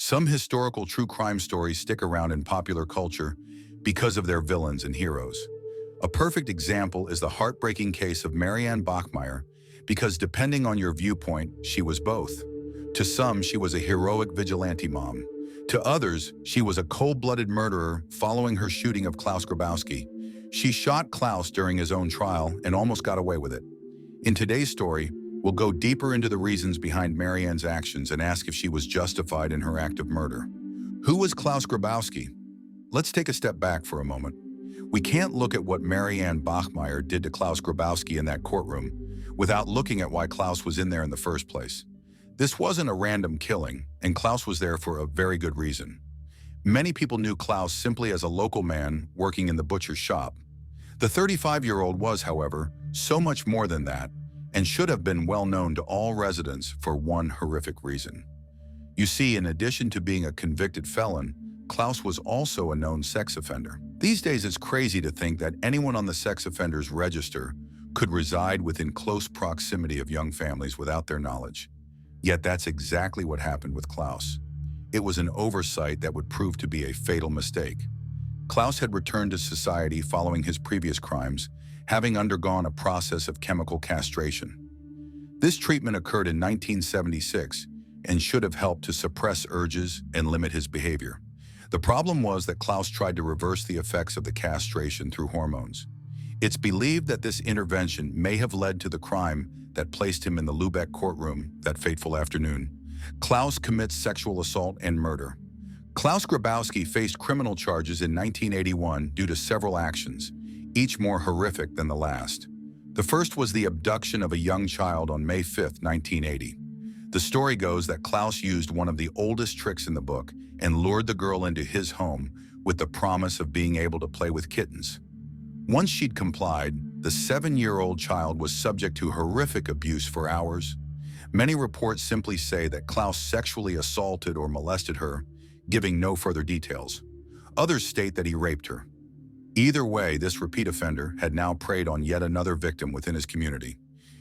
Some historical true crime stories stick around in popular culture because of their villains and heroes. A perfect example is the heartbreaking case of Marianne Bachmeier, because depending on your viewpoint, she was both. To some, she was a heroic vigilante mom. To others, she was a cold-blooded murderer following her shooting of Klaus Grabowski. She shot Klaus during his own trial and almost got away with it. In today's story, we'll go deeper into the reasons behind Marianne's actions and ask if she was justified in her act of murder. Who was Klaus Grabowski? Let's take a step back for a moment. We can't look at what Marianne Bachmeier did to Klaus Grabowski in that courtroom without looking at why Klaus was in there in the first place. This wasn't a random killing, and Klaus was there for a very good reason. Many people knew Klaus simply as a local man working in the butcher's shop. The 35-year-old was, however, so much more than that, and should have been well known to all residents for one horrific reason. You see, in addition to being a convicted felon, Klaus was also a known sex offender. These days, it's crazy to think that anyone on the sex offenders register could reside within close proximity of young families without their knowledge. Yet that's exactly what happened with Klaus. It was an oversight that would prove to be a fatal mistake. Klaus had returned to society following his previous crimes, having undergone a process of chemical castration. This treatment occurred in 1976 and should have helped to suppress urges and limit his behavior. The problem was that Klaus tried to reverse the effects of the castration through hormones. It's believed that this intervention may have led to the crime that placed him in the Lübeck courtroom that fateful afternoon. Klaus commits sexual assault and murder. Klaus Grabowski faced criminal charges in 1981 due to several actions, each more horrific than the last. The first was the abduction of a young child on May 5, 1980. The story goes that Klaus used one of the oldest tricks in the book and lured the girl into his home with the promise of being able to play with kittens. Once she'd complied, the 7-year-old child was subject to horrific abuse for hours. Many reports simply say that Klaus sexually assaulted or molested her, giving no further details. Others state that he raped her. Either way, this repeat offender had now preyed on yet another victim within his community.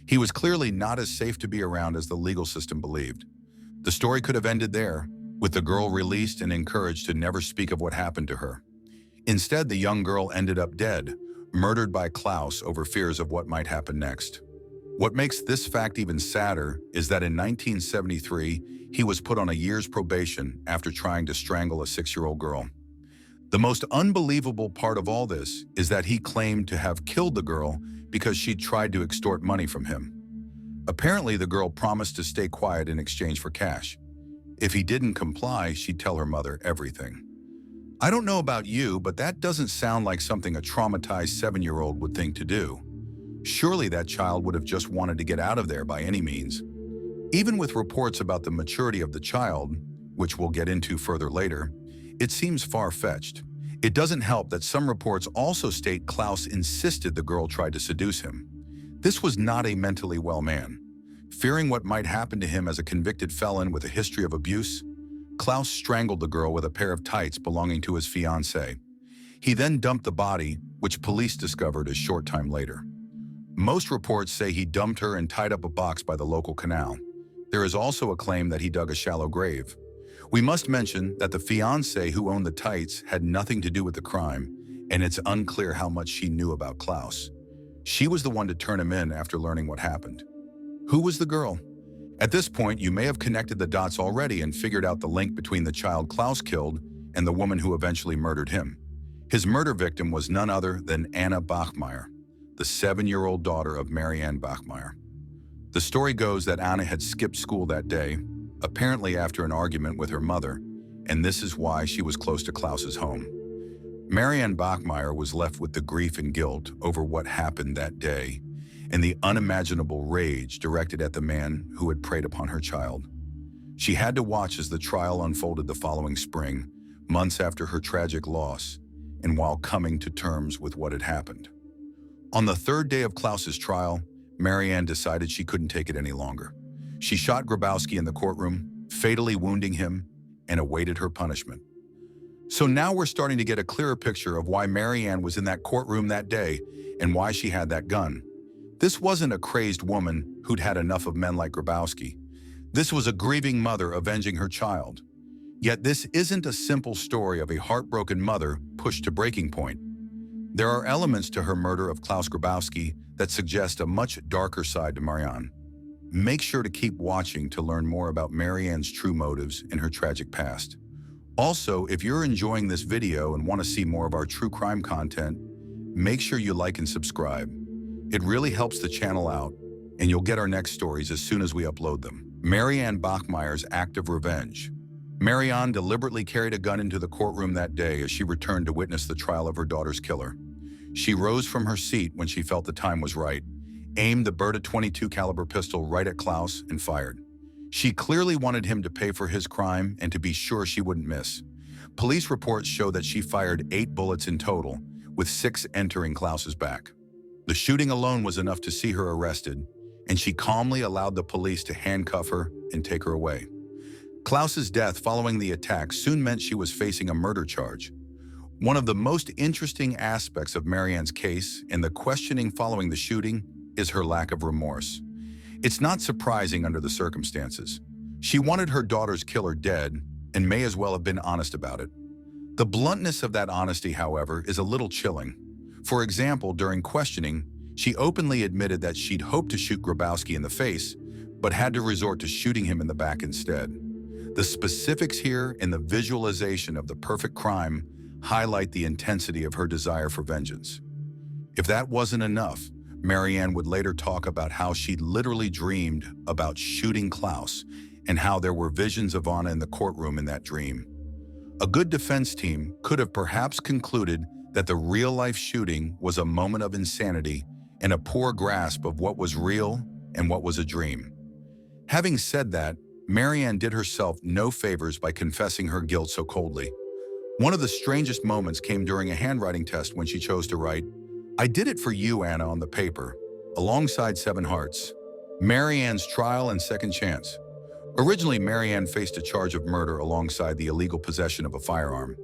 He was clearly not as safe to be around as the legal system believed. The story could have ended there, with the girl released and encouraged to never speak of what happened to her. Instead, the young girl ended up dead, murdered by Klaus over fears of what might happen next. What makes this fact even sadder is that in 1973, he was put on a year's probation after trying to strangle a 6-year-old girl. The most unbelievable part of all this is that he claimed to have killed the girl because she tried to extort money from him. Apparently, the girl promised to stay quiet in exchange for cash. If he didn't comply, she'd tell her mother everything. I don't know about you, but that doesn't sound like something a traumatized 7-year-old would think to do. Surely that child would have just wanted to get out of there by any means. Even with reports about the maturity of the child, which we'll get into further later, it seems far-fetched. It doesn't help that some reports also state Klaus insisted the girl tried to seduce him. This was not a mentally well man. Fearing what might happen to him as a convicted felon with a history of abuse, Klaus strangled the girl with a pair of tights belonging to his fiancée. He then dumped the body, which police discovered a short time later. Most reports say he dumped her and tied up a box by the local canal. There is also a claim that he dug a shallow grave. We must mention that the fiancée who owned the tights had nothing to do with the crime, and it's unclear how much she knew about Klaus. She was the one to turn him in after learning what happened. Who was the girl? At this point, you may have connected the dots already and figured out the link between the child Klaus killed and the woman who eventually murdered him. His murder victim was none other than Anna Bachmeier, the 7-year-old daughter of Marianne Bachmeier. The story goes that Anna had skipped school that day, apparently after an argument with her mother, and this is why she was close to Klaus's home. Marianne Bachmeier was left with the grief and guilt over what happened that day and the unimaginable rage directed at the man who had preyed upon her child. She had to watch as the trial unfolded the following spring, months after her tragic loss, and while coming to terms with what had happened. On the third day of Klaus's trial, Marianne decided she couldn't take it any longer. She shot Grabowski in the courtroom, fatally wounding him, and awaited her punishment. So now we're starting to get a clearer picture of why Marianne was in that courtroom that day and why she had that gun. This wasn't a crazed woman who'd had enough of men like Grabowski. This was a grieving mother avenging her child. Yet this isn't a simple story of a heartbroken mother pushed to breaking point. There are elements to her murder of Klaus Grabowski that suggest a much darker side to Marianne. Make sure to keep watching to learn more about Marianne's true motives and her tragic past. Also, if you're enjoying this video and want to see more of our true crime content, make sure you like and subscribe. It really helps the channel out, and you'll get our next stories as soon as we upload them. Marianne Bachmeier's act of revenge. Marianne deliberately carried a gun into the courtroom that day as she returned to witness the trial of her daughter's killer. She rose from her seat when she felt the time was right, aimed the Berta .22 caliber pistol right at Klaus, and fired. She clearly wanted him to pay for his crime and to be sure she wouldn't miss. Police reports show that she fired 8 bullets in total, with 6 entering Klaus's back. The shooting alone was enough to see her arrested, and she calmly allowed the police to handcuff her and take her away. Klaus's death following the attack soon meant she was facing a murder charge. One of the most interesting aspects of Marianne's case and the questioning following the shooting is her lack of remorse. It's not surprising under the circumstances. She wanted her daughter's killer dead and may as well have been honest about it. The bluntness of that honesty, however, is a little chilling. For example, during questioning, she openly admitted that she'd hoped to shoot Grabowski in the face, but had to resort to shooting him in the back instead. The specifics here and the visualization of the perfect crime highlight the intensity of her desire for vengeance. If that wasn't enough, Marianne would later talk about how she'd literally dreamed about shooting Klaus and how there were visions of Anna in the courtroom in that dream. A good defense team could have perhaps concluded that the real-life shooting was a moment of insanity and a poor grasp of what was real and what was a dream. Having said that, Marianne did herself no favors by confessing her guilt so coldly. One of the strangest moments came during a handwriting test when she chose to write, "I did it for you, Anna," on the paper, alongside 7 hearts. Marianne's trial and second chance. Originally, Marianne faced a charge of murder alongside the illegal possession of a firearm.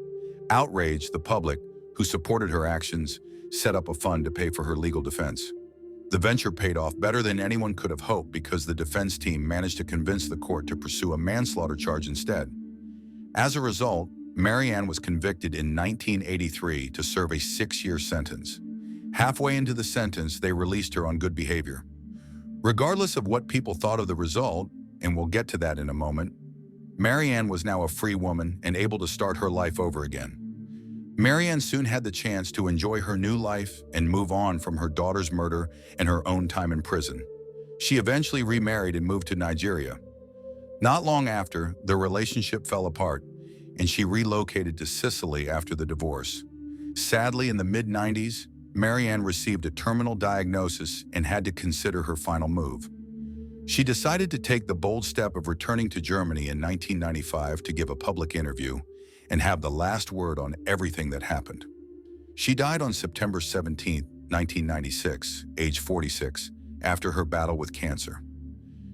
Outraged, the public, who supported her actions, set up a fund to pay for her legal defense. The venture paid off better than anyone could have hoped because the defense team managed to convince the court to pursue a manslaughter charge instead. As a result, Marianne was convicted in 1983 to serve a 6-year sentence. Halfway into the sentence, they released her on good behavior. Regardless of what people thought of the result, and we'll get to that in a moment, Marianne was now a free woman and able to start her life over again. Marianne soon had the chance to enjoy her new life and move on from her daughter's murder and her own time in prison. She eventually remarried and moved to Nigeria. Not long after, their relationship fell apart, and she relocated to Sicily after the divorce. Sadly, in the mid-90s, Marianne received a terminal diagnosis and had to consider her final move. She decided to take the bold step of returning to Germany in 1995 to give a public interview and have the last word on everything that happened. She died on September 17, 1996, age 46, after her battle with cancer.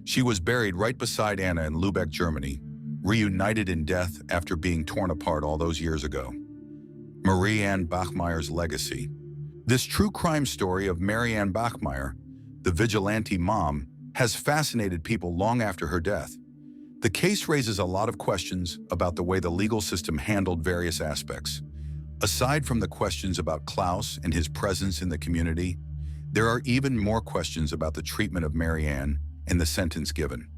She was buried right beside Anna in Lübeck, Germany, reunited in death after being torn apart all those years ago. Marianne Bachmeier's legacy. This true crime story of Marianne Bachmeier, the vigilante mom, has fascinated people long after her death. The case raises a lot of questions about the way the legal system handled various aspects. Aside from the questions about Klaus and his presence in the community, there are even more questions about the treatment of Marianne and the sentence given.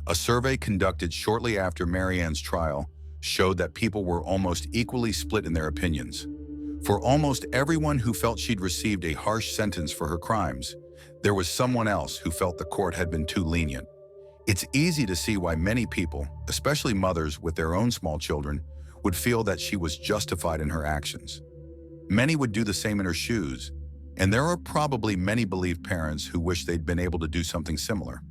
A survey conducted shortly after Marianne's trial showed that people were almost equally split in their opinions. For almost everyone who felt she'd received a harsh sentence for her crimes, there was someone else who felt the court had been too lenient. It's easy to see why many people, especially mothers with their own small children, would feel that she was justified in her actions. Many would do the same in her shoes, and there are probably many bereaved parents who wish they'd been able to do something similar.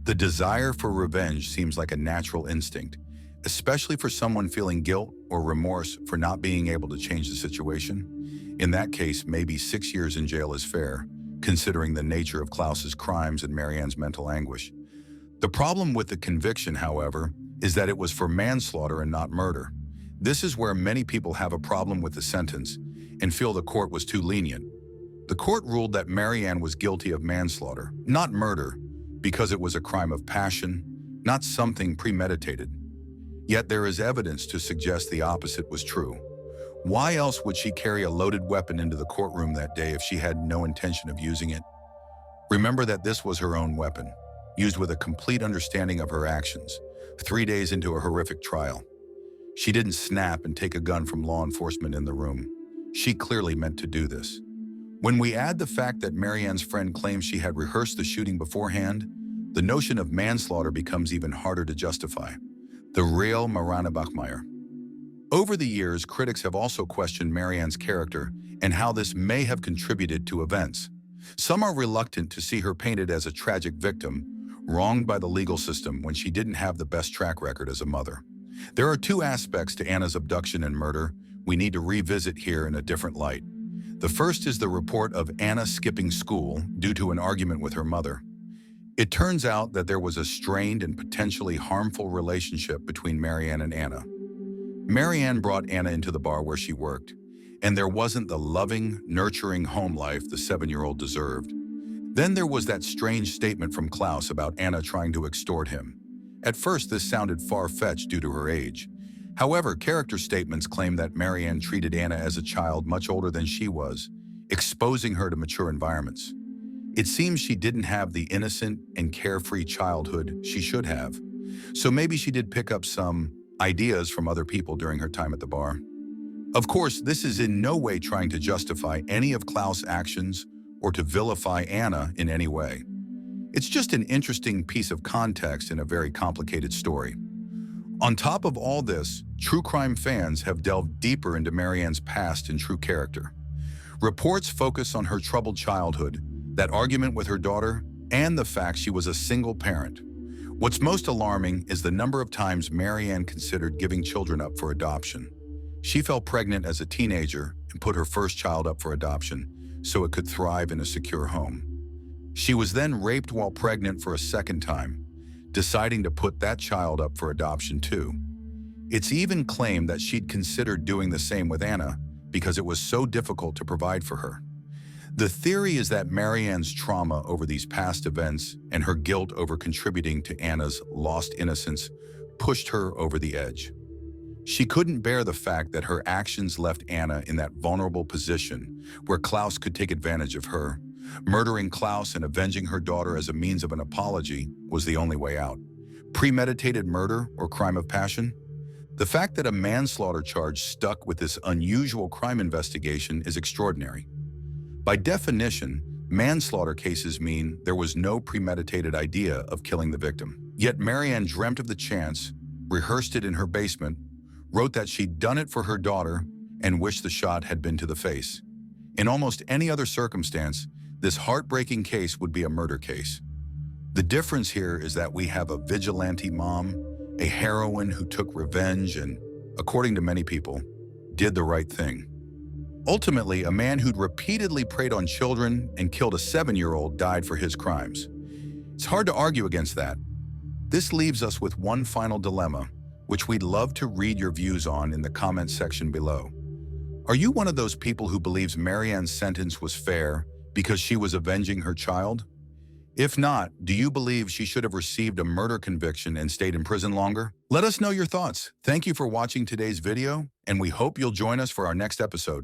The desire for revenge seems like a natural instinct, especially for someone feeling guilt or remorse for not being able to change the situation. In that case, maybe 6 years in jail is fair, considering the nature of Klaus's crimes and Marianne's mental anguish. The problem with the conviction, however, is that it was for manslaughter and not murder. This is where many people have a problem with the sentence and feel the court was too lenient. The court ruled that Marianne was guilty of manslaughter, not murder, because it was a crime of passion, not something premeditated. Yet there is evidence to suggest the opposite was true. Why else would she carry a loaded weapon into the courtroom that day if she had no intention of using it? Remember that this was her own weapon, used with a complete understanding of her actions, 3 days into a horrific trial. She didn't snap and take a gun from law enforcement in the room. She clearly meant to do this. When we add the fact that Marianne's friend claims she had rehearsed the shooting beforehand, the notion of manslaughter becomes even harder to justify. The real Marianne Bachmeier. Over the years, critics have also questioned Marianne's character and how this may have contributed to events. Some are reluctant to see her painted as a tragic victim, wronged by the legal system when she didn't have the best track record as a mother. There are two aspects to Anna's abduction and murder we need to revisit here in a different light. The first is the report of Anna skipping school due to an argument with her mother. It turns out that there was a strained and potentially harmful relationship between Marianne and Anna. Marianne brought Anna into the bar where she worked, and there wasn't the loving, nurturing home life the 7-year-old deserved. Then there was that strange statement from Klaus about Anna trying to extort him. At first, this sounded far-fetched due to her age. However, character statements claim that Marianne treated Anna as a child much older than she was, exposing her to mature environments. It seems she didn't have the innocent and carefree childhood she should have. So maybe she did pick up some ideas from other people during her time at the bar. Of course, this is in no way trying to justify any of Klaus' actions or to vilify Anna in any way. It's just an interesting piece of context in a very complicated story. On top of all this, true crime fans have delved deeper into Marianne's past and true character. Reports focus on her troubled childhood, that argument with her daughter, and the fact she was a single parent. What's most alarming is the number of times Marianne considered giving children up for adoption. She fell pregnant as a teenager and put her first child up for adoption so it could thrive in a secure home. She was then raped while pregnant for a second time, deciding to put that child up for adoption too. It's even claimed that she'd considered doing the same with Anna because it was so difficult to provide for her. The theory is that Marianne's trauma over these past events and her guilt over contributing to Anna's lost innocence pushed her over the edge. She couldn't bear the fact that her actions left Anna in that vulnerable position where Klaus could take advantage of her. Murdering Klaus and avenging her daughter as a means of an apology was the only way out. Premeditated murder or crime of passion? The fact that a manslaughter charge stuck with this unusual crime investigation is extraordinary. By definition, manslaughter cases mean there was no premeditated idea of killing the victim. Yet Marianne dreamt of the chance, rehearsed it in her basement, wrote that she'd done it for her daughter, and wished the shot had been to the face. In almost any other circumstance, this heartbreaking case would be a murder case. The difference here is that we have a vigilante mom, a heroine who took revenge and, according to many people, did the right thing. Ultimately, a man who'd repeatedly preyed on children and killed a 7-year-old died for his crimes. It's hard to argue against that. This leaves us with one final dilemma, which we'd love to read your views on in the comments section below. Are you one of those people who believes Marianne's sentence was fair because she was avenging her child? If not, do you believe she should have received a murder conviction and stayed in prison longer? Let us know your thoughts. Thank you for watching today's video, and we hope you'll join us for our next episode.